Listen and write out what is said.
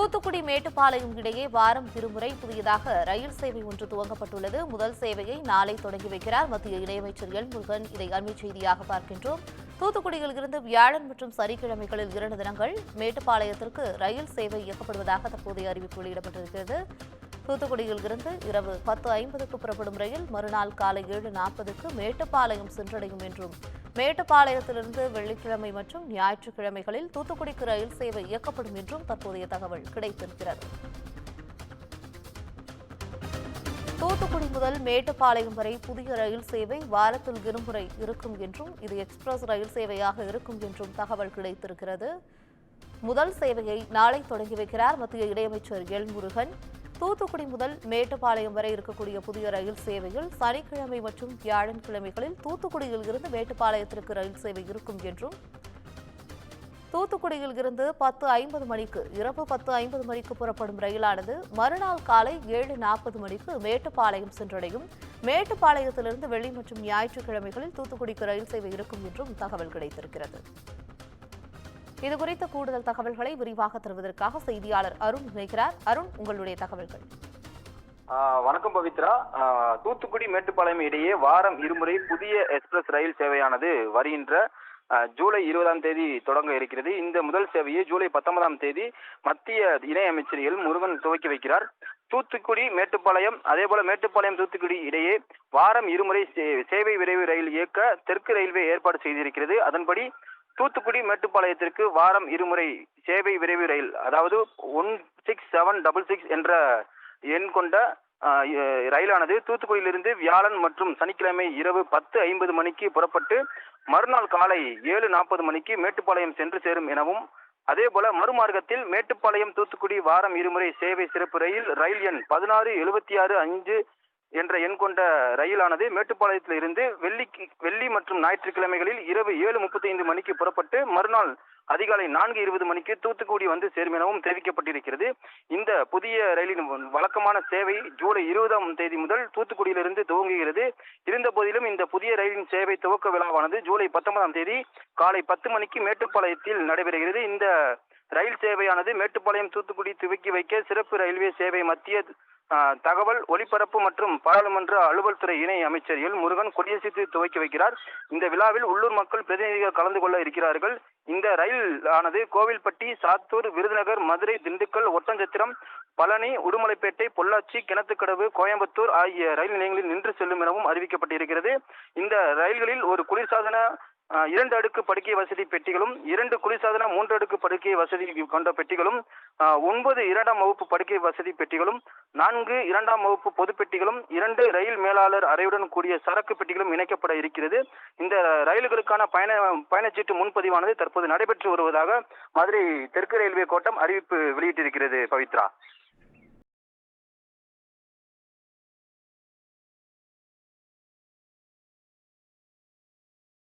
தூத்துக்குடி மேட்டுப்பாளையம் இடையே வாரம் இருமுறை புதியதாக ரயில் சேவை ஒன்று துவங்கப்பட்டுள்ளது. முதல் சேவையை நாளை தொடங்கி வைக்கிறார் மத்திய இணையமைச்சர் எல் முருகன். இதை அண்மைச் செய்தியாக பார்க்கின்றோம். தூத்துக்குடியில் இருந்து வியாழன் மற்றும் சனிக்கிழமைகளில் 2 தினங்கள் மேட்டுப்பாளையத்திற்கு ரயில் சேவை இயக்கப்படுவதாக தற்போதைய அறிவிப்பு வெளியிடப்பட்டிருக்கிறது. தூத்துக்குடியில் இருந்து இரவு 10:50க்கு புறப்படும் ரயில் மறுநாள் காலை 7:40க்கு மேட்டுப்பாளையம் சென்றடையும் என்றும், மேட்டுப்பாளையத்திலிருந்து வெள்ளிக்கிழமை மற்றும் ஞாயிற்றுக்கிழமைகளில் தூத்துக்குடிக்கு ரயில் சேவை இயக்கப்படும் என்றும் தற்போதைய தகவல் கிடைத்திருக்கிறது. தூத்துக்குடி முதல் மேட்டுப்பாளையம் வரை புதிய ரயில் சேவை வாரத்தில் இருமுறை இருக்கும் என்றும், இது எக்ஸ்பிரஸ் ரயில் சேவையாக இருக்கும் என்றும் தகவல் கிடைத்திருக்கிறது. முதல் சேவையை நாளை தொடங்கி வைக்கிறார் மத்திய இணையமைச்சர் எல் முருகன். தூத்துக்குடி முதல் மேட்டுப்பாளையம் வரை இருக்கக்கூடிய புதிய ரயில் சேவையில் சனிக்கிழமை மற்றும் வியாழக்கிழமைகளில் தூத்துக்குடியில் இருந்து மேட்டுப்பாளையத்திற்கு ரயில் சேவை இருக்கும் என்றும், தூத்துக்குடியில் இருந்து 10:50 மணிக்கு இரவு 10:50 மணிக்கு புறப்படும் ரயிலானது மறுநாள் காலை 7:40 மணிக்கு மேட்டுப்பாளையம் சென்றடையும். மேட்டுப்பாளையத்திலிருந்து வெள்ளி மற்றும் ஞாயிற்றுக்கிழமைகளில் தூத்துக்குடிக்கு ரயில் சேவை இருக்கும் என்றும் தகவல் கிடைத்திருக்கிறது. இதுகுறித்த கூடுதல் தகவல்களை விரிவாக தருவதற்காக செய்தியாளர் அருண் இணைக்கிறார். அருண், உங்களுடைய தகவல்கள். வணக்கம் பவித்ரா. தூத்துக்குடி மேட்டுப்பாளையம் இடையே வாரம் இருமுறை புதிய எக்ஸ்பிரஸ் ரயில் சேவையானது வருகின்ற ஜூலை 20ஆம் தேதி தொடங்க இருக்கிறது. இந்த முதல் சேவையை ஜூலை 19ஆம் தேதி மத்திய இணையமைச்சர் எல் முருகன் துவக்கி வைக்கிறார். தூத்துக்குடி மேட்டுப்பாளையம் அதேபோல மேட்டுப்பாளையம் தூத்துக்குடி இடையே வாரம் இருமுறை சேவை விரைவு ரயில் இயக்க தெற்கு ரயில்வே ஏற்பாடு செய்திருக்கிறது. அதன்படி தூத்துக்குடி மேட்டுப்பாளையத்திற்கு வாரம் இருமுறை சேவை விரைவு ரயில், அதாவது 16766 என்ற எண் கொண்ட ரயிலானது தூத்துக்குடியிலிருந்து வியாழன் மற்றும் சனிக்கிழமை இரவு 10:50 மணிக்கு புறப்பட்டு மறுநாள் காலை 7:40 மணிக்கு மேட்டுப்பாளையம் சென்று சேரும் எனவும், அதேபோல மறுமார்க்கத்தில் மேட்டுப்பாளையம் தூத்துக்குடி வாரம் இருமுறை சேவை சிறப்பு ரயில் எண் 16765 என்ற எண் கொண்ட ரயிலானது மேட்டுப்பாளையத்தில் இருந்து வெள்ளி மற்றும் ஞாயிற்றுக்கிழமைகளில் இரவு 7:35 மணிக்கு புறப்பட்டு மறுநாள் அதிகாலை 4:20 மணிக்கு தூத்துக்குடி வந்து சேரும் எனவும் தெரிவிக்கப்பட்டிருக்கிறது. இந்த புதிய ரயிலின் வழக்கமான சேவை ஜூலை 20ஆம் தேதி முதல் தூத்துக்குடியிலிருந்து துவங்குகிறது. இருந்த போதிலும் இந்த புதிய ரயிலின் சேவை துவக்க விழாவானது ஜூலை 19ஆம் தேதி காலை 10 மணிக்கு மேட்டுப்பாளையத்தில் நடைபெறுகிறது. இந்த ரயில் சேவையானது மேட்டுப்பாளையம் தூத்துக்குடி துவக்கி வைக்க சிறப்பு ரயில்வே சேவை மத்திய தகவல் ஒலிபரப்பு மற்றும் பாராளுமன்ற அலுவல் துறை இணை அமைச்சர் எல் முருகன் கொடியசைத்து துவக்கி வைக்கிறார். இந்த விழாவில் உள்ளூர் மக்கள் பிரதிநிதிகள் கலந்து கொள்ள இருக்கிறார்கள். இந்த ரயில் ஆனது கோவில்பட்டி, சாத்தூர், விருதுநகர், மதுரை, திண்டுக்கல், ஒட்டஞ்சத்திரம், பழனி, உடுமலைப்பேட்டை, பொள்ளாச்சி, கிணத்துக்கடவு, கோயம்புத்தூர் ஆகிய ரயில் நிலையங்களில் நின்று செல்லும் எனவும் அறிவிக்கப்பட்டிருக்கிறது. இந்த ரயில்களில் ஒரு குளிர்சாதன 2 அடுக்கு படுக்கை வசதி பெட்டிகளும், 2 குளிர்சாதன 3 அடுக்கு படுக்கை வசதி கொண்ட பெட்டிகளும், 9 2ஆம் வகுப்பு படுக்கை வசதி பெட்டிகளும், 4 2ஆம் வகுப்பு பொது பெட்டிகளும், 2 ரயில் மேலாளர் அறையுடன் கூடிய சரக்கு பெட்டிகளும் இணைக்கப்பட இருக்கிறது. இந்த ரயில்களுக்கான பயணச்சீட்டு முன்பதிவானது தற்போது நடைபெற்று வருவதாக மதுரை தெற்கு ரயில்வே கோட்டம் அறிவிப்பு வெளியிட்டிருக்கிறது. பவித்ரா.